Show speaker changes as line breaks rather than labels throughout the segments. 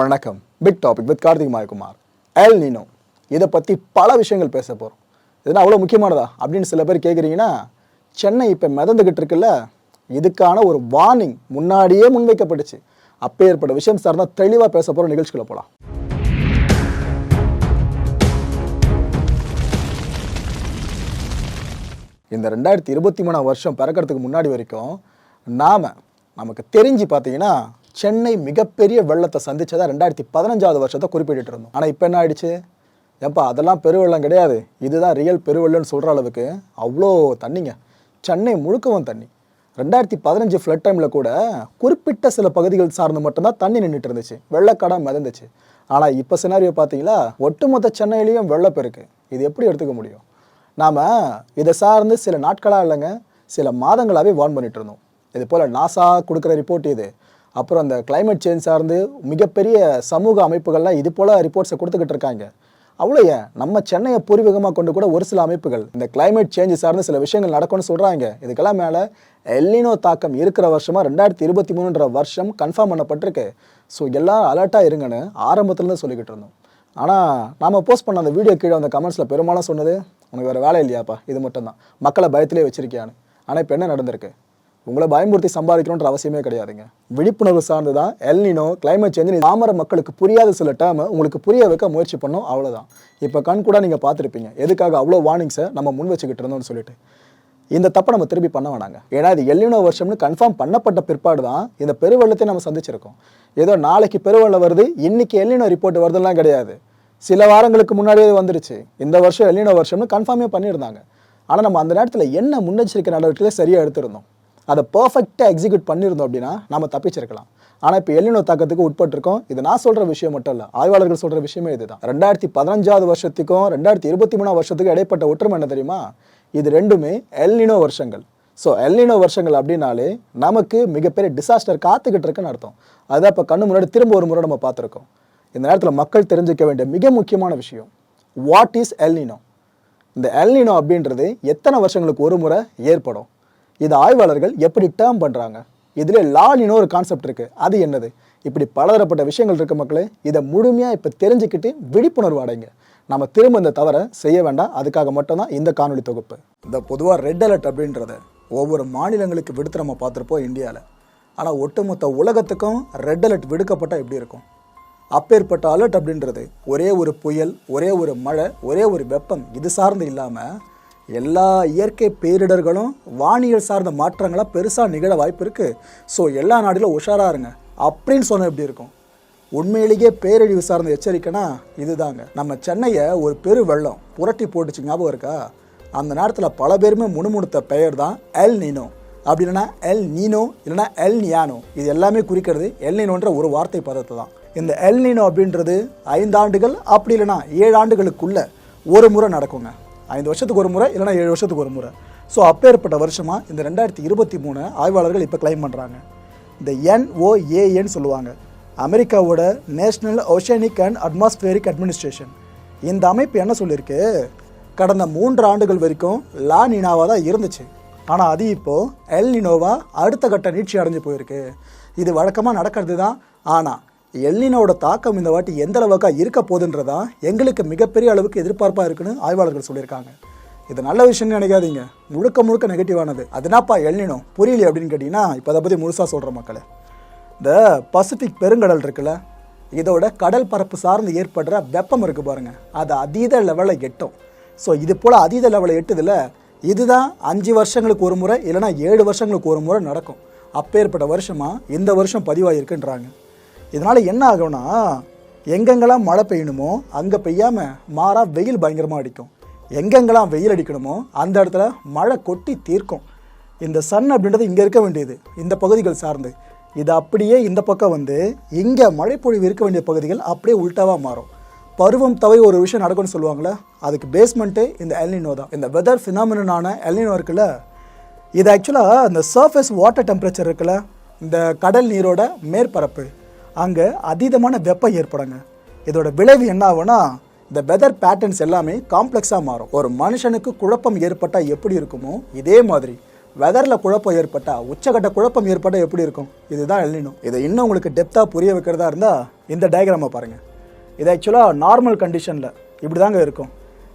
வணக்கம். Big topic with Karthik MaayaKumar. El Nino இதை பற்றி பல விஷயங்கள் பேச போகிறோம். இதனால் அவ்வளோ முக்கியமானதா அப்படின்னு சில பேர் கேட்குறீங்கன்னா, சென்னை இப்போ மிதந்துக்கிட்டு இருக்குல்ல, இதுக்கான ஒரு வார்னிங் முன்னாடியே முன்வைக்கப்பட்டுச்சு. அப்போ ஏற்பட்ட விஷயம் சார் தான் தெளிவாக பேச போகிற நிகழ்ச்சிக்குள்ள போகலாம். இந்த 2023 வருஷம் பிறக்கிறதுக்கு முன்னாடி வரைக்கும் நமக்கு தெரிஞ்சு பார்த்தீங்கன்னா சென்னை மிகப்பெரிய வெள்ளத்தை சந்திச்சதா 2015 வருஷத்தை குறிப்பிட்டு இருந்தோம். ஆனால் இப்போ என்ன ஆயிடுச்சு? ஏப்பா அதெல்லாம் பெருவெள்ளம் கிடையாது, இதுதான் ரியல் பெருவெள்ளம்னு சொல்கிற அளவுக்கு அவ்வளோ தண்ணிங்க. சென்னை முழுக்கவும் தண்ணி. 2015 ஃப்ளட் டைமில் கூட குறிப்பிட்ட சில பகுதிகள் சார்ந்து மட்டும்தான் தண்ணி நின்றுட்டு இருந்துச்சு, வெள்ளக்காடாக மிதந்துச்சு. ஆனால் இப்போ சினாரியோ பார்த்தீங்களா, ஒட்டுமொத்த சென்னையிலையும் வெள்ளப்பெருக்கு. இது எப்படி எடுத்துக்க முடியும்? நாம் இதை சார்ந்து சில நாட்களாக இல்லைங்க, சில மாதங்களாகவே வார்ன் பண்ணிட்டு இருந்தோம். இது போல் நாசா கொடுக்குற ரிப்போர்ட் இது, அப்புறம் அந்த கிளைமேட் சேஞ்ச் சார்ந்து மிகப்பெரிய சமூக அமைப்புகள்லாம் இது போல் ரிப்போர்ட்ஸை கொடுத்துக்கிட்டு இருக்காங்க. அவ்வளோ ஏன் நம்ம சென்னையை பூர்வீகமாக கொண்டு கூட ஒரு சில அமைப்புகள் இந்த கிளைமேட் சேஞ்ச் சார்ந்து சில விஷயங்கள் நடக்கும்னு சொல்கிறாங்க. இதுக்கெல்லாம் மேலே எல் நீனோ தாக்கம் இருக்கிற வருஷமாக 2023 வருஷம் கன்ஃபார்ம் பண்ணப்பட்டிருக்கு. ஸோ எல்லாம் அலர்ட்டாக இருங்கன்னு ஆரம்பத்துலேருந்து சொல்லிக்கிட்டு இருந்தோம். ஆனால் நாம் போஸ்ட் பண்ண அந்த வீடியோ கீழே அந்த கமெண்ட்ஸில் பெரும்பாலும் சொன்னது, உனக்கு வேறு வேலை இல்லையாப்பா, இது மட்டும்தான், மக்களை பயத்திலே வச்சிருக்கியான்னு. ஆனால் இப்போ என்ன நடந்திருக்கு? உங்களை பயமுறுத்தி சம்பாதிக்கணுன்ற அவசியமே கிடையாதுங்க. விழிப்புணர்வு சார்ந்து தான் எல் நீனோ, கிளைமேட் சேஞ்ச், பாமர மக்களுக்கு புரியாத சில டேர்மை உங்களுக்கு புரிய வைக்க முயற்சி பண்ணோம், அவ்வளோதான். இப்போ கண் கூட நீங்கள் பார்த்துருப்பீங்க எதுக்காக அவ்வளோ வார்னிங்ஸை நம்ம முன் வச்சுக்கிட்டு இருந்தோம்னு சொல்லிட்டு. இந்த தப்பை நம்ம திருப்பி பண்ண வேணாங்க. ஏன்னா இது எல் நீனோ வருஷம்னு கன்ஃபார்ம் பண்ணப்பட்ட பிற்பாடு தான் இந்த பெருவெள்ளத்தை நம்ம சந்திச்சிருக்கோம். ஏதோ நாளைக்கு பெருவெள்ளம் வருது, இன்னைக்கு எல் நீனோ ரிப்போர்ட் வருதுலாம் கிடையாது. சில வாரங்களுக்கு முன்னாடியே வந்துருச்சு. இந்த வருஷம் எல் நீனோ வருஷம்னு கன்ஃபார்மே பண்ணியிருந்தாங்க. ஆனால் நம்ம அந்த நேரத்தில் என்ன முன்னெச்சரிக்கை நடவடிக்கைகளை சரியாக எடுத்திருந்தோம், அதை பர்ஃபெக்டாக எக்ஸிக்யூட் பண்ணியிருந்தோம் அப்படின்னா நம்ம தப்பிச்சிருக்கலாம். ஆனால் இப்போ எல் நீனோ தாக்கத்துக்கு உட்பட்டிருக்கோம். இது நான் சொல்கிற விஷயம் மட்டும் இல்லை, ஆய்வாளர்கள் சொல்கிற விஷயமே இதுதான். 2015 வருஷத்துக்கும் 2023 வருஷத்துக்கும் இடைப்பட்ட ஒற்றுமை என்ன தெரியுமா? இது ரெண்டுமே எல் நீனோ வருஷங்கள். ஸோ எல் நீனோ வருஷங்கள் அப்படின்னாலே நமக்கு மிகப்பெரிய டிசாஸ்டர் காத்துக்கிட்டு இருக்குன்னு அர்த்தம். அதுதான் இப்போ கண்ணு முன்னாடி திரும்ப ஒரு முறை நம்ம பார்த்துருக்கோம். இந்த நேரத்தில் மக்கள் தெரிஞ்சிக்க வேண்டிய மிக முக்கியமான விஷயம், வாட் இஸ் எல் நீனோ? இந்த எல் நீனோ அப்படின்றது எத்தனை வருஷங்களுக்கு ஒரு முறை ஏற்படும்? இது ஆய்வாளர்கள் எப்படி டேர்ம் பண்ணுறாங்க? இதில் லா நீனோ ஒரு கான்செப்ட் இருக்குது, அது என்னது? இப்படி பலதரப்பட்ட விஷயங்கள் இருக்க மக்களே, இதை முழுமையாக இப்போ தெரிஞ்சுக்கிட்டு விழிப்புணர்வு அடைங்க. நம்ம திரும்ப இந்த தவறை செய்ய வேண்டாம். அதுக்காக மட்டும்தான் இந்த காணொலி தொகுப்பு. இந்த பொதுவாக ரெட் அலர்ட் அப்படின்றத ஒவ்வொரு மாநிலங்களுக்கு விடுத்து நம்ம பார்த்துருப்போம் இந்தியாவில். ஆனால் ஒட்டுமொத்த உலகத்துக்கும் ரெட் அலர்ட் விடுக்கப்பட்டால் எப்படி இருக்கும்? அப்பேற்பட்ட அலர்ட் அப்படின்றது ஒரே ஒரு புயல், ஒரே ஒரு மழை, ஒரே ஒரு வெப்பம், இது சார்ந்து இல்லாமல் எல்லா இயற்கை பேரிடர்களும் வானியல் சார்ந்த மாற்றங்களாக பெருசாக நிகழ வாய்ப்பு இருக்குது. ஸோ எல்லா நாடுகளும் உஷாராக இருங்க அப்படின்னு சொன்னால் எப்படி இருக்கும்? உண்மையிலேயே பேரழிவு சார்ந்த எச்சரிக்கைனா இதுதாங்க. நம்ம சென்னையை ஒரு பெரு வெள்ளம் புரட்டி போட்டுச்சு, ஞாபகம் இருக்கா? அந்த நேரத்தில் பல பேருமே முணுமுணுத்த பெயர் தான் எல் நீனோ. அப்படி இல்லைனா எல் நீனோ, இல்லைனா எல் நியானோ. இது எல்லாமே குறிக்கிறது எல் நீனோன்ற ஒரு வார்த்தை பதத்தை தான். இந்த எல் நீனோ அப்படின்றது 5 ஆண்டுகள் அப்படி இல்லைனா 7 ஆண்டுகளுக்குள்ள ஒரு முறை நடக்குங்க. 5 வருஷத்துக்கு ஒரு முறை, இல்லைனா 7 வருஷத்துக்கு ஒரு முறை. ஸோ அப்பேற்பட்ட வருஷமாக இந்த 2023 ஆய்வாளர்கள் இப்போ கிளைம் பண்ணுறாங்க. இந்த NOAAன்னு சொல்லுவாங்க, அமெரிக்காவோட national oceanic and atmospheric administration. இந்த அமைப்பு என்ன சொல்லியிருக்கு, கடந்த 3 ஆண்டுகள் வரைக்கும் லா நீனாவாக தான் இருந்துச்சு. ஆனால் அது இப்போது எல் நீனோவா அடுத்த கட்ட நீட்சி அடைஞ்சு போயிருக்கு. இது வழக்கமாக நடக்கிறது தான். ஆனால் எல் நீனோட தாக்கம் இந்த வாட்டி எந்த அளவுக்கு இருக்க போகுதுன்றதா எங்களுக்கு மிகப்பெரிய அளவுக்கு எதிர்பார்ப்பாக இருக்குன்னு ஆய்வாளர்கள் சொல்லியிருக்காங்க. இது நல்ல விஷயம்னு நினைக்காதீங்க, முழுக்க முழுக்க நெகட்டிவானது. அதுனாப்பா எல் நீனோ புரியல அப்படின்னு கேட்டிங்கன்னா, இப்போ அதை பற்றி முழுசாக சொல்கிற மக்களே, இந்த பசிபிக் பெருங்கடல் இருக்குல்ல, இதோட கடல் பரப்பு சார்ந்து ஏற்படுற வெப்பம் இருக்குது பாருங்கள், அது அதீத லெவலில் எட்டும். ஸோ இது போல் அதீத லெவலில் எட்டுதில் இதுதான் 5 வருஷங்களுக்கு ஒரு முறை, இல்லைனா 7 வருஷங்களுக்கு ஒரு முறை நடக்கும். அப்பேற்பட்ட வருஷமாக இந்த வருஷம் பதிவாகிருக்குன்றாங்க. இதனால் என்ன ஆகும்னா, எங்கெங்கெல்லாம் மழை பெய்யணுமோ அங்கே பெய்யாமல் மாறா வெயில் பயங்கரமாக அடிக்கும். எங்கெங்கெல்லாம் வெயில் அடிக்கணுமோ அந்த இடத்துல மழை கொட்டி தீர்க்கும். இந்த சன் அப்படின்றது இங்கே இருக்க வேண்டியது இந்த பகுதிகள் சார்ந்து, இது அப்படியே இந்த பக்கம் வந்து இங்கே மழைப்பொழிவு இருக்க வேண்டிய பகுதிகள் அப்படியே உல்ட்டாவாக மாறும். பருவம் தவிர ஒரு விஷயம் நடக்கும்னு சொல்லுவாங்களே, அதுக்கு பேஸ்மெண்ட்டே இந்த எல் நீனோ தான். இந்த வெதர் ஃபினாமினான எல் நீனோ இருக்குல்ல, இது ஆக்சுவலாக இந்த சர்ஃபேஸ் வாட்டர் டெம்பரேச்சர் இருக்குல்ல, இந்த கடல் நீரோட மேற்பரப்பு, அங்கே அதீதமான வெப்பம் ஏற்படுங்க. இதோட விளைவு என்ன ஆகும்னா, இந்த வெதர் பேட்டர்ன்ஸ் எல்லாமே காம்ப்ளெக்ஸாக மாறும். ஒரு மனுஷனுக்கு குழப்பம் ஏற்பட்டால் எப்படி இருக்குமோ இதே மாதிரி வெதரில் குழப்பம் ஏற்பட்டால், உச்சகட்ட குழப்பம் ஏற்பட்டால் எப்படி இருக்கும்? இதுதான் எல் நீனோ. இதை இன்னும் உங்களுக்கு டெப்த்தாக புரிய வைக்கிறதா இருந்தால் இந்த டயக்ராமை பாருங்கள். இது ஆக்சுவலாக நார்மல் கண்டிஷனில் இப்படி தாங்க இருக்கும்.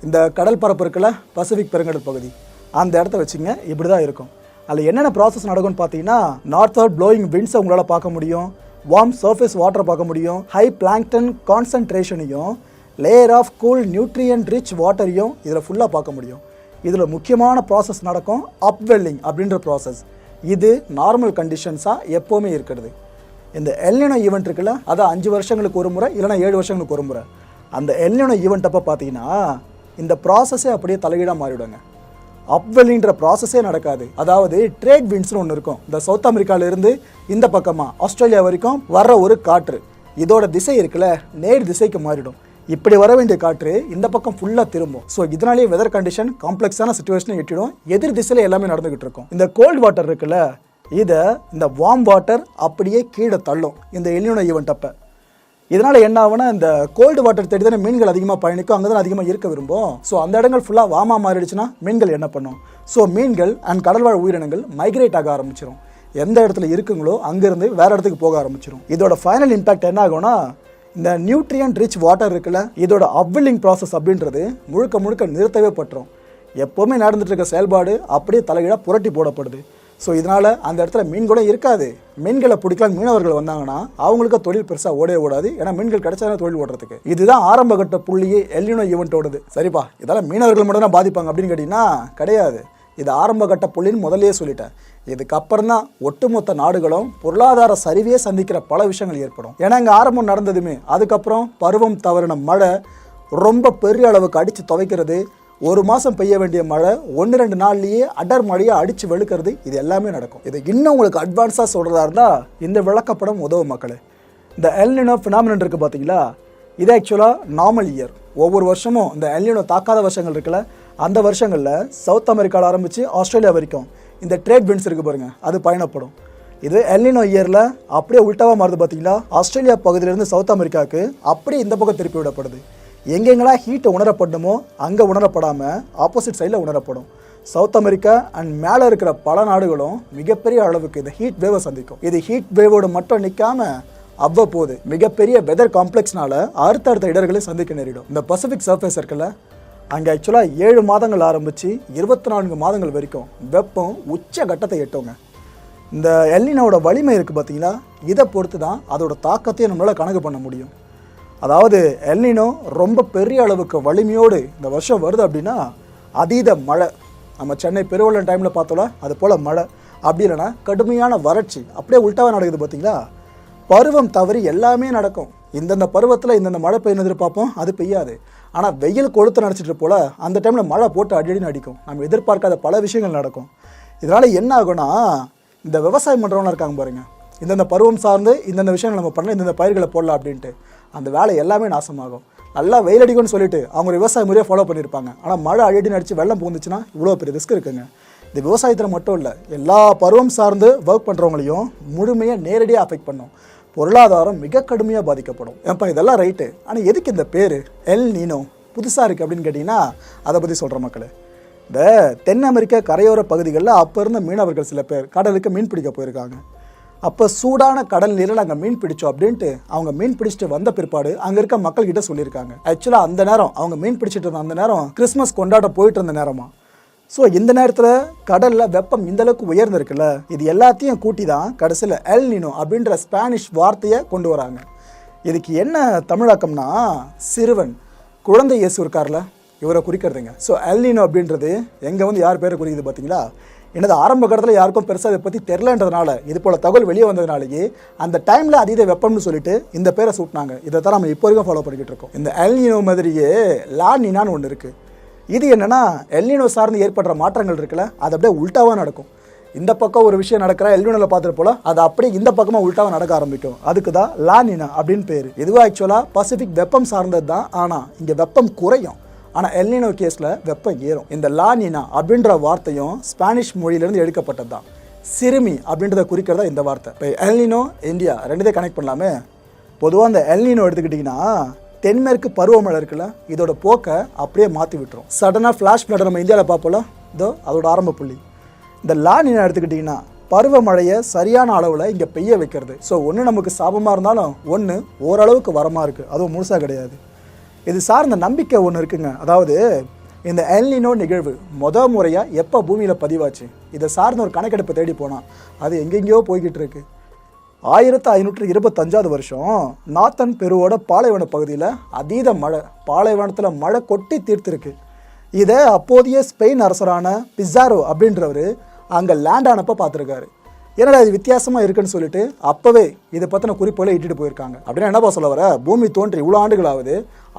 இந்த கடல் பரப்பு இருக்குல்ல, பசிபிக் பெருங்கடல் பகுதி, அந்த இடத்த வச்சுங்க இப்படி தான் இருக்கும். அதில் என்னென்ன ப்ராசஸ் நடக்கும்னு பார்த்தீங்கன்னா, நார்த் அவுட் ப்ளோயிங் விண்ட்ஸை உங்களால் பார்க்க முடியும், வார்ம் சர்ஃபேஸ் வாட்டரை பார்க்க முடியும், ஹை பிளாங்க்டன் கான்சன்ட்ரேஷனையும், layer of cool nutrient rich வாட்டரையும் இதில் ஃபுல்லாக பார்க்க முடியும். இதில் முக்கியமான ப்ராசஸ் நடக்கும் அப்வெல்லிங் அப்படின்ற ப்ராசஸ். இது நார்மல் கண்டிஷன்ஸாக எப்போவுமே இருக்கிறது. இந்த எல் நீனோ ஈவெண்ட் இருக்குல்ல, அது 5 வருஷங்களுக்கு ஒரு முறை இல்லைனா 7 வருஷங்களுக்கு ஒரு முறை. அந்த எல் நீனோ ஈவெண்ட் அப்போ பார்த்தீங்கன்னா இந்த ப்ராசஸே அப்படியே தலைகீழாக மாறிவிடுங்க. அப்வெல்லிங்கிற ப்ராசஸே நடக்காது. அதாவது ட்ரேட் விண்ட்ஸ்னு ஒன்று இருக்கும். இந்த சவுத் அமெரிக்காவிலேருந்து இந்த பக்கமாக ஆஸ்திரேலியா வரைக்கும் வர்ற ஒரு காற்று, இதோட திசை இருக்குல்ல, நேர் திசைக்கு மாறிடும். இப்படி வர வேண்டிய காற்று இந்த பக்கம் ஃபுல்லாக திரும்பும். ஸோ இதனாலேயே வெதர் கண்டிஷன் காம்ப்ளெக்ஸான சுச்சுவேஷனை எட்டிடும். எதிர் திசையில் எல்லாமே நடந்துகிட்டு இருக்கும். இந்த கோல்டு வாட்டர் இருக்குல்ல, இதை இந்த வார்ம் வாட்டர் அப்படியே கீழே தள்ளும் இந்த எல் நீனோ ஈவெண்ட் அப்போ. இதனால் என்ன ஆகுனா, இந்த கோல்டு வாட்டர் தேடி தானே மீன்கள் அதிகமாக பயணிக்கும், அங்கே தான் அதிகமாக இருக்க விரும்பும். ஸோ அந்த இடங்கள் ஃபுல்லாக வார்மாக மாறிடுச்சுன்னா மீன்கள் என்ன பண்ணும்? ஸோ மீன்கள் அண்ட் கடல்வாழ் உயிரினங்கள் மைக்ரேட் ஆக ஆரம்பிச்சிடும். எந்த இடத்துல இருக்குங்களோ அங்கேருந்து வேறு இடத்துக்கு போக ஆரம்பிச்சிடும். இதோட ஃபைனல் இம்பேக்ட் என்ன ஆகும்னா, இந்த நியூட்ரியன்ட் ரிச் வாட்டர் இருக்குல்ல, இதோட அப்வெல்லிங் ப்ராசஸ் அப்படின்றது முழுக்க முழுக்க நிறுத்தவே பட்டுரும். எப்போவுமே நடந்துட்டு இருக்க செயல்பாடு அப்படியே தலைகீழாக புரட்டி போடப்படுது. ஸோ இதனால் அந்த இடத்துல மீன் கூட இருக்காது. மீன்களை பிடிக்கலாம் மீனவர்கள் வந்தாங்கன்னா அவங்களுக்கு தொழில் பெருசாக ஓடவே ஓடாது. ஏன்னா மீன்கள் கிடைச்சாலும் தொழில் ஓடுறதுக்கு. இதுதான் ஆரம்ப கட்ட புள்ளியே எல் நீனோ ஈவெண்ட்டோடது. சரிப்பா, இதெல்லாம் மீனவர்கள் மட்டும் தான் பாதிப்பாங்க அப்படின்னு கேட்டிங்கன்னா கிடையாது. இது ஆரம்ப கட்ட புள்ளின்னு முதல்லயே சொல்லிட்டேன். இதுக்கப்புறம் தான் ஒட்டுமொத்த நாடுகளும் பொருளாதார சரிவே சந்திக்கிற பல விஷயங்கள் ஏற்படும். ஏன்னா இங்கே ஆரம்பம் நடந்ததுமே அதுக்கப்புறம் பருவம் தவறின மழை ரொம்ப பெரிய அளவுக்கு அடித்து துவைக்கிறது, 1 மாதம் பெய்ய வேண்டிய மழை 1-2 நாள்லேயே அடர் மழையை அடித்து வெளுக்கிறது, இது எல்லாமே நடக்கும். இது இன்னும் உங்களுக்கு அட்வான்ஸாக சொல்கிறதா இருந்தால் இந்த விளக்கப்படம் உதவும் மக்களே. இந்த எல் நீனோ ஃபினாமினன் இருக்குது பார்த்தீங்களா, இது ஆக்சுவலாக நார்மல் இயர். ஒவ்வொரு வருஷமும் இந்த எல் நீனோ தாக்காத வருஷங்கள் இருக்குல்ல, அந்த வருஷங்களில் சவுத் அமெரிக்காவில் ஆரம்பித்து ஆஸ்திரேலியா வரைக்கும் இந்த ட்ரேட் விண்ட்ஸ் இருக்குது பாருங்கள், அது பயணப்படும். இது எல் நீனோ இயரில் அப்படியே உல்ட்டாவாக மாறுது பார்த்தீங்களா, ஆஸ்திரேலியா பகுதியிலேருந்து சவுத் அமெரிக்காவுக்கு அப்படியே இந்த பக்கம் திருப்பி விடப்படுது. எங்கெங்கெல்லாம் ஹீட்டை உணரப்படணுமோ அங்கே உணரப்படாமல் ஆப்போசிட் சைடில் உணரப்படும். சவுத் அமெரிக்கா அண்ட் மேலே இருக்கிற பல நாடுகளும் மிகப்பெரிய அளவுக்கு இந்த ஹீட் வேவை சந்திக்கும். இது ஹீட் வேவோடு மட்டும் நிற்காமல் அவ்வப்போது மிகப்பெரிய வெதர் காம்ப்ளெக்ஸ்னால அடுத்தடுத்த இடர்களை சந்திக்க நேரிடும். இந்த பசிபிக் சர்ஃபேஸ் இருக்குல்ல, அங்கே ஆக்சுவலாக 7 மாதங்கள் ஆரம்பித்து 24 மாதங்கள் வரைக்கும் வெப்பம் உச்ச கட்டத்தை எட்டுங்க. இந்த எல் நீனோட வலிமை இருக்குது பார்த்தீங்களா, இதை பொறுத்து தான் அதோட தாக்கத்தையும் நம்மளால் கணக்கு பண்ண முடியும். அதாவது எல் நீனோ ரொம்ப பெரிய அளவுக்கு வலிமையோடு இந்த வருஷம் வருது அப்படின்னா அதீத மழை, நம்ம சென்னை பெருவெள்ளம் டைமில் பார்த்தோம்ல அது போல் மழை, அப்படி இல்லைன்னா கடுமையான வறட்சி, அப்படியே உல்ட்டாவாக நடக்குது பார்த்தீங்களா. பருவம் தவறி எல்லாமே நடக்கும். இந்தந்த பருவத்தில் இந்தந்த மழை பெய்யணும் எதிர்பார்ப்போம், அது பெய்யாது. ஆனால் வெயில் கொளுத்து நினச்சிட்டு போல் அந்த டைமில் மழை போட்டு அடிக்கடி அடிக்கும். நம்ம எதிர்பார்க்காத பல விஷயங்கள் நடக்கும். இதனால் என்ன ஆகும்னா, இந்த விவசாயம் பண்ணுறவங்க இருக்காங்க பாருங்கள், இந்தந்த பருவம் சார்ந்து இந்தந்த விஷயங்கள் நம்ம பண்ணலாம், இந்தந்த பயிர்களை போடலாம் அப்படின்ட்டு, அந்த வேலை எல்லாமே நாசமாகும். நல்லா வெயில் அடிக்கும்னு சொல்லிட்டு அவங்க விவசாய முறையை ஃபாலோ பண்ணியிருப்பாங்க. ஆனால் மழை அடிக்கடி அடித்து வெள்ளம் புகுந்துச்சுன்னா இவ்வளோ பெரிய ரிஸ்க் இருக்குங்க. இது விவசாயத்தில் மட்டும் இல்லை, எல்லா பருவம் சார்ந்து ஒர்க் பண்ணுறவங்களையும் முழுமையாக நேரடியாக அஃபெக்ட் பண்ணும். பொருளாதாரம் மிக கடுமையாக பாதிக்கப்படும். ஏப்பா இதெல்லாம் ரைட்டு, ஆனால் எதுக்கு இந்த பேர் எல் நீனோ புதுசாக இருக்குது அப்படின்னு கேட்டிங்கன்னா அதை பற்றி சொல்கிற மக்கள். இந்த தென் அமெரிக்க கரையோர பகுதிகளில் அப்போ இருந்த மீனவர்கள் சில பேர் கடலுக்கு மீன் பிடிக்க போயிருக்காங்க. அப்போ சூடான கடல் நீரில் அங்கே மீன் பிடிச்சோம் அப்படின்ட்டு அவங்க மீன் பிடிச்சிட்டு வந்த பிற்பாடு அங்கே இருக்க மக்கள்கிட்ட சொல்லியிருக்காங்க. ஆக்சுவலாக அந்த நேரம் அவங்க மீன் பிடிச்சிட்டு இருந்த அந்த நேரம் கிறிஸ்மஸ் கொண்டாட போயிட்டு இருந்த நேரமா. ஸோ இந்த நேரத்தில் கடலில் வெப்பம் இந்தளவுக்கு உயர்ந்திருக்குல்ல, இது எல்லாத்தையும் கூட்டி தான் கடைசியில் எல் நீனோ அப்படின்ற ஸ்பானிஷ் வார்த்தையை கொண்டு வராங்க. இதுக்கு என்ன தமிழாக்கம்னா, சிறுவன் குழந்தை இயேசு இருக்கார்ல, இவரை குறிக்கிறதுங்க. ஸோ எல் நீனோ அப்படின்றது எங்கே வந்து யார் பேரை குறிக்குது பார்த்தீங்களா. என்னது ஆரம்ப கட்டத்தில் யாருக்கும் பெருசாக இதை பற்றி தெரிலன்றதுனால, இது போல் தகவல் வெளியே வந்ததுனாலேயே அந்த டைமில் அதீத வெப்பம்னு சொல்லிட்டு இந்த பேரை சூட்டினாங்க. இதை தான் நம்ம இப்போ வரைக்கும் ஃபாலோ பண்ணிக்கிட்டு இருக்கோம். இந்த எல் நீனோ மாதிரியே லா நீனான்னு ஒன்று இருக்குது. இது என்னென்னா, எல் நீனோ சார்ந்து ஏற்படுற மாற்றங்கள் இருக்குல்ல, அது அப்படியே உல்ட்டாவாக நடக்கும். இந்த பக்கம் ஒரு விஷயம் நடக்கிற எல் நீனோவில் பார்த்துட்டு போல அது அப்படியே இந்த பக்கமாக உல்ட்டாவாக நடக்க ஆரம்பிக்கும். அதுக்கு தான் லா நீனா அப்படின்னு பேர். இதுவும் ஆக்சுவலாக பசிபிக் வெப்பம் சார்ந்தது தான். ஆனால் இங்கே வெப்பம் குறையும், ஆனால் எல் நீனோ கேஸில் வெப்பம் ஏறும். இந்த லா நீனா அப்படின்ற வார்த்தையும் ஸ்பானிஷ் மொழியிலேருந்து எடுக்கப்பட்டது தான். சிறுமி அப்படின்றத குறிக்கிறதா இந்த வார்த்தை. இப்போ எல் நீனோ இந்தியா ரெண்டுத்தையும் கனெக்ட் பண்ணலாமே. பொதுவாக இந்த எல் நீனோ எடுத்துக்கிட்டிங்கன்னா தென்மேற்கு பருவமழை இருக்குல்ல, இதோட போக்கை அப்படியே மாற்றி விட்டுரும். சடனாக ஃப்ளாஷ் ஃப்ளட் நம்ம இந்தியாவில் பார்ப்போம்ல, இதோ அதோட ஆரம்ப புள்ளி. இந்த லானினா எடுத்துக்கிட்டிங்கன்னா பருவமழையை சரியான அளவில் இங்கே பெய்ய வைக்கிறது. ஸோ ஒன்று நமக்கு சாபமாக இருந்தாலும் ஒன்று ஓரளவுக்கு வரமாக இருக்குது, அதுவும் முழுசாக கிடையாது. இது சார்ந்த நம்பிக்கை ஒன்று இருக்குங்க. அதாவது இந்த எல் நினோ நிகழ்வு முறையாக எப்போ பூமியில் பதிவாச்சு, இதை சார்ந்த ஒரு கணக்கெடுப்பு தேடி போனால் அது எங்கெங்கேயோ போய்கிட்டு இருக்கு. 1525 வருஷம் நார்த்தன் பெருவோட பாலைவன பகுதியில் அதீத மழை, பாலைவனத்தில் மழை கொட்டி தீர்த்திருக்கு. இதை அப்போதைய ஸ்பெயின் அரசரான பிசாரோ அப்படின்றவர் அங்கே லேண்ட் ஆனப்போ பார்த்துருக்காரு. ஏன்னா இது வித்தியாசமாக இருக்குன்னு சொல்லிட்டு அப்போவே இதை பற்றின குறிப்புகளை இட்டுட்டு போயிருக்காங்க. அப்படின்னா என்னப்பா சொல்ல வர, பூமி தோன்றி இவ்வளோ ஆண்டுகளாவது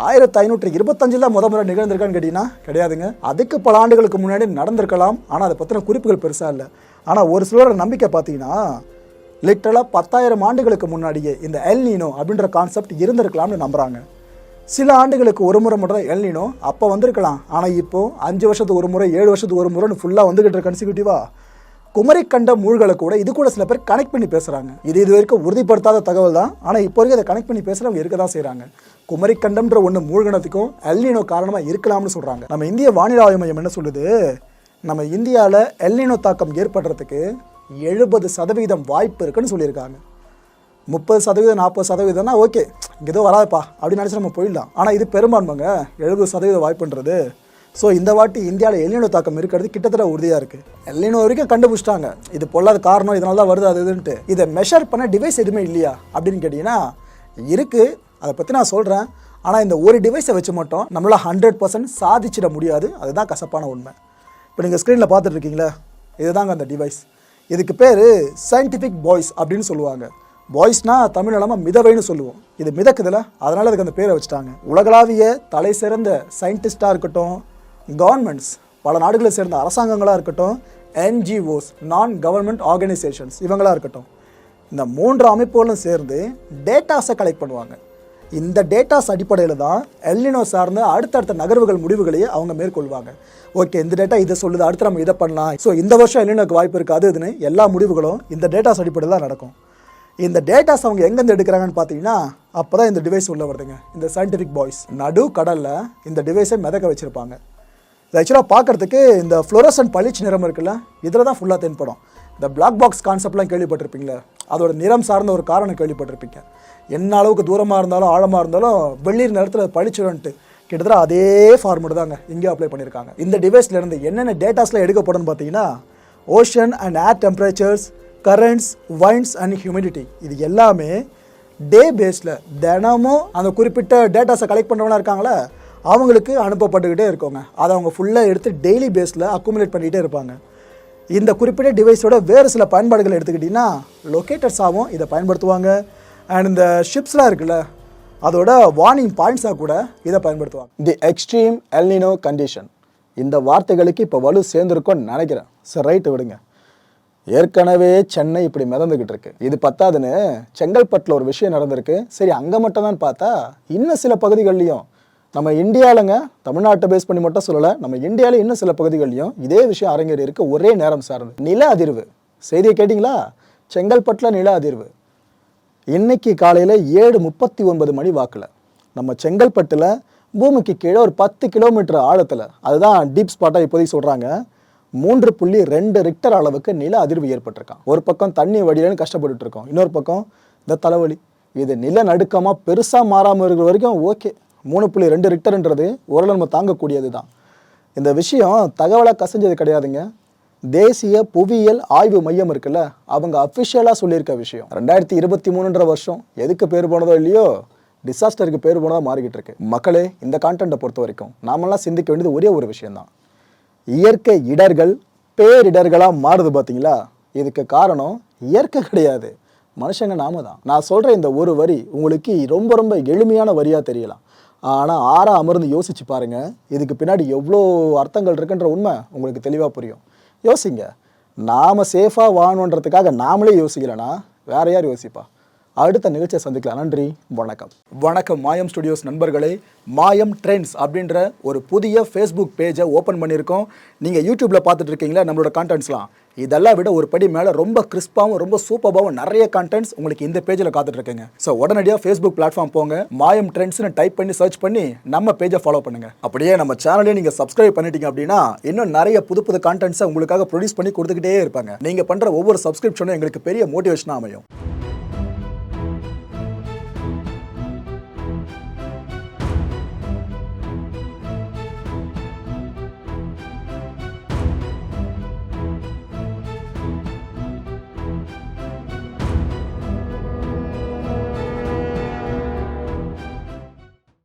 1525 முறை நிகழ்ந்திருக்கான்னு கேட்டிங்கன்னா கிடையாதுங்க. அதுக்கு பல ஆண்டுகளுக்கு முன்னாடி நடந்திருக்கலாம், ஆனால் அதை பற்றின குறிப்புகள் பெருசாக இல்லை. ஆனால் ஒரு சிலரோட நம்பிக்கை பார்த்தீங்கன்னா லிட்டரலாக 10,000 ஆண்டுகளுக்கு முன்னாடியே இந்த எல் நீனோ அப்படின்ற கான்செப்ட் இருந்திருக்கலாம்னு நம்புகிறாங்க. சில ஆண்டுகளுக்கு ஒரு முறை மட்டும் எல் நீனோ அப்போ வந்திருக்கலாம், ஆனால் இப்போது 5 வருஷத்துக்கு ஒரு முறை 7 வருஷத்துக்கு ஒரு முறைன்னு ஃபுல்லாக வந்துக்கிட்டு இருக்க கன்சிக்யூட்டிவாக குமரிக்கண்ட மூழ்களை கூட இது கூட சில பேர் கனெக்ட் பண்ணி பேசுகிறாங்க. இது வரைக்கும் உறுதிப்படுத்தாத தகவல் தான், ஆனால் இப்போ வரைக்கும் அதை கனெக்ட் பண்ணி பேசுகிறவங்க இருக்க தான் செய்கிறாங்க. குமரிக்கண்டம்ன்ற ஒன்று மூழ்கினத்துக்கும் எல் நீனோ காரணமாக இருக்கலாம்னு சொல்கிறாங்க. நம்ம இந்திய வானிலை ஆய்வு மையம் என்ன சொல்லுது, நம்ம இந்தியாவில் எல் நீனோ தாக்கம் ஏற்படுறதுக்கு 70% வாய்ப்பு இருக்குன்னு சொல்லியிருக்காங்க. 30% 40%னா ஓகே, இங்கே ஏதோ வராதுப்பா அப்படின்னு நினச்சி நம்ம போயிடலாம். ஆனால் இது பெரும்பான்மைங்க 70% வாய்ப்புன்றது. ஸோ இந்த வாட்டி இந்தியாவில் எல் நீனோ தாக்கம் இருக்கிறது கிட்டத்தட்ட உறுதியாக இருக்குது. எல் நீனோ வரைக்கும் கண்டுபிடிச்சிட்டாங்க, இது பொல்லாத காரணம், இதனால தான் வருது அது இதுன்ட்டு. இதை மெஷர் பண்ண டிவைஸ் எதுவுமே இல்லையா அப்படின்னு கேட்டிங்கன்னா இருக்குது, அதை பற்றி நான் சொல்கிறேன். ஆனால் இந்த ஒரு டிவைஸை வச்சு மட்டும் நம்மளால் 100% சாதிச்சிட முடியாது, அதுதான் கசப்பான உண்மை. இப்போ நீங்கள் ஸ்க்ரீனில் பார்த்துட்டு இருக்கீங்களா, இதுதாங்க அந்த டிவைஸ். இதுக்கு பேர் சயின்டிஃபிக் பாய்ஸ் அப்படின்னு சொல்லுவாங்க. பாய்ஸ்னால் தமிழ் இல்லாமல் மிதவைன்னு சொல்லுவோம். இது மிதக்குதில்ல, அதனால் அதுக்கு அந்த பேரை வச்சுட்டாங்க. உலகளாவிய தலை சிறந்த சயின்டிஸ்டாக இருக்கட்டும், கவர்மெண்ட்ஸ் பல நாடுகளை சேர்ந்த அரசாங்கங்களாக இருக்கட்டும், என்ஜிஓஸ் நான் கவர்மெண்ட் ஆர்கனைசேஷன்ஸ் இவங்களாக இருக்கட்டும், இந்த 3 அமைப்புகளும் சேர்ந்து டேட்டாஸை கலெக்ட் பண்ணுவாங்க. இந்த டேட்டாஸ் அடிப்படையில் தான் எல் நீனோ சார்ந்த அடுத்தடுத்த நகர்வுகள் முடிவுகளையே அவங்க மேற்கொள்வாங்க. ஓகே, இந்த டேட்டா இதை சொல்லுது, அடுத்து நம்ம இதை பண்ணலாம், ஸோ இந்த வருஷம் எல் நீனோக்கு வாய்ப்பு இருக்காது, இதுன்னு எல்லா முடிவுகளும் இந்த டேட்டாஸ் அடிப்படையில் தான் நடக்கும். இந்த டேட்டாஸ் அவங்க எங்கேருந்து எடுக்கிறாங்கன்னு பார்த்தீங்கன்னா அப்போ தான் இந்த டிவைஸ் உள்ள வருதுங்க. இந்த சயின்டிஃபிக் பாய்ஸ் நடு கடலில் இந்த டிவைஸை மிதக்க வச்சுருப்பாங்க. இது ஆக்சுவலாக பார்க்குறதுக்கு இந்த ஃப்ளோரசன்ட் பளிச்சு நிறம் இருக்குல்ல, இதில் தான் ஃபுல்லாக தென்படும். இந்த பிளாக் பாக்ஸ் கான்செப்ட்லாம் கேள்விப்பட்டிருப்பீங்களே, அதோட நிறம் சார்ந்த ஒரு காரணம் கேள்விப்பட்டிருப்பீங்க. என்ன அளவுக்கு தூரமாக இருந்தாலும் ஆழமாக இருந்தாலும் வெள்ளீர் நேரத்தில் பளிச்சுடன்ட்டு கிட்டத்தட்ட அதே ஃபார்முட்டு தாங்க இங்கே அப்ளை பண்ணியிருக்காங்க. இந்த டிவைஸ்லேருந்து என்னென்ன டேட்டாஸ்லாம் எடுக்கப்படும் பார்த்தீங்கன்னா ocean and air temperatures, currents, winds and humidity, இது எல்லாமே டே பேஸில் தினமும் அந்த குறிப்பிட்ட டேட்டாஸை கலெக்ட் பண்ணுறவங்களா இருக்காங்களே அவங்களுக்கு அனுப்பப்பட்டுக்கிட்டே இருக்கோங்க. அதை அவங்க ஃபுல்லாக எடுத்து டெய்லி பேஸில் அக்குமுலேட் பண்ணிகிட்டே இருப்பாங்க. இந்த குறிப்பிட்ட டிவைஸோட வேறு சில பயன்பாடுகள் எடுத்துக்கிட்டிங்கன்னா லொக்கேட்டர்ஸாகவும் இதை பயன்படுத்துவாங்க. அண்ட் இந்த ஷிப்ஸ்லாம் இருக்குல்ல, அதோட வார்னிங் பாயிண்ட்ஸாக கூட இதை பயன்படுத்துவாங்க. The extreme L Niño condition, இந்த வார்த்தைகளுக்கு இப்போ வலு சேர்ந்துருக்கோன்னு நினைக்கிறேன். சரி, ரைட்டு விடுங்க. ஏற்கனவே சென்னை இப்படி மிதந்துக்கிட்டு இருக்கு, இது பத்தாதுன்னு செங்கல்பட்டில் ஒரு விஷயம் நடந்திருக்கு. சரி, அங்கே மட்டும் தான் பார்த்தா இன்னும் சில பகுதிகள்லையும் நம்ம இந்தியாவிலங்க, தமிழ்நாட்டை பேஸ் பண்ணி மட்டும் சொல்லலை, நம்ம இந்தியாவில் இன்னும் சில பகுதிகள்லையும் இதே விஷயம் அரங்கேறி இருக்கு. ஒரே நேரம் சார்ந்து நில அதிர்வு செய்தியை கேட்டிங்களா? செங்கல்பட்டில் நில அதிர்வு இன்னைக்கு காலையில் 7:39 மணி வாக்கில் நம்ம செங்கல்பட்டில் பூமிக்கு கீழே ஒரு 10 கிலோமீட்டர் ஆழத்தில், அதுதான் டீப் ஸ்பாட்டாக இப்போதைக்கு சொல்கிறாங்க, 3.2 ரிக்டர் அளவுக்கு நில அதிர்வு ஏற்பட்டிருக்கான். ஒரு பக்கம் தண்ணி வடியிலன்னு கஷ்டப்பட்டுட்டு இருக்கோம், இன்னொரு பக்கம் இந்த தலைவலி. இது நில நடுக்கமாக பெருசாக மாறாமல் இருக்கிற வரைக்கும் ஓகே. 3.2 ரிக்டர்ன்றது ஓரளவு நம்ம தாங்கக்கூடியது தான். இந்த விஷயம் தகவலாக கசஞ்சது கிடையாதுங்க. தேசிய புவியியல் ஆய்வு மையம் இருக்குல்ல, அவங்க அஃபிஷியலாக சொல்லியிருக்க விஷயம். 2023ன்ற வருஷம் எதுக்கு பேர் போனதோ இல்லையோ, டிசாஸ்டருக்கு பேர் போனதாக மாறிக்கிட்டு இருக்கு. மக்களே, இந்த கான்டென்ட்டை பொறுத்த வரைக்கும் நாமெல்லாம் சிந்திக்க வேண்டியது ஒரே ஒரு விஷயம்தான். இயற்கை இடர்கள் பேரிடர்களாக மாறுது பார்த்தீங்களா, இதுக்கு காரணம் இயற்கை கிடையாது, மனுஷங்க நாம தான். நான் சொல்கிற இந்த ஒரு வரி உங்களுக்கு ரொம்ப ரொம்ப எளிமையான வரியாக தெரியலாம், ஆனால் ஆறாக அமர்ந்து யோசிச்சு பாருங்கள், இதுக்கு பின்னாடி எவ்வளோ அர்த்தங்கள் இருக்குன்ற உண்மை உங்களுக்கு தெளிவாக புரியும். யோசிங்க, நாம் சேஃபாக வாழணுன்றதுக்காக நாமளே யோசிக்கலைன்னா வேற யார் யோசிப்பா? அடுத்த நிகழ்ச்சியை சந்திக்கலாம். நன்றி, வணக்கம். வணக்கம் மாயம் ஸ்டுடியோஸ் நண்பர்களே. மாயம் ட்ரெண்ட்ஸ் அப்படின்ற ஒரு புதிய ஃபேஸ்புக் பேஜை ஓப்பன் பண்ணியிருக்கோம். நீங்கள் யூடியூப்பில் பார்த்துட்டு இருக்கீங்களா நம்மளோட கான்டென்ட்ஸ்லாம், இதெல்லாம் விட ஒரு படி மேலே ரொம்ப கிறிஸ்பாகவும் ரொம்ப சூப்பராகவும் நிறைய கான்டென்ட்ஸ் உங்களுக்கு இந்த பேஜில் காத்துட்டு இருக்குங்க. ஸோ உடனடியாக ஃபேஸ்புக் பிளாட்ஃபார்ம் போங்க, மாயம் ட்ரெண்ட்ஸ்னு டைப் பண்ணி சர்ச் பண்ணி நம்ம பேஜை ஃபாலோ பண்ணுங்க. அப்படியே நம்ம சேனலையும் நீங்கள் சப்ஸ்கிரைப் பண்ணிட்டீங்க அப்படின்னா இன்னும் நிறைய புது புது கான்டென்ட்ஸை உங்களுக்காக ப்ரொடியூஸ் பண்ணி கொடுத்துக்கிட்டே இருப்பாங்க. நீங்கள் பண்ணுற ஒவ்வொரு சப்ஸ்கிரிப்ஷனும் எங்களுக்கு பெரிய மோட்டிவேஷனாக அமையும்.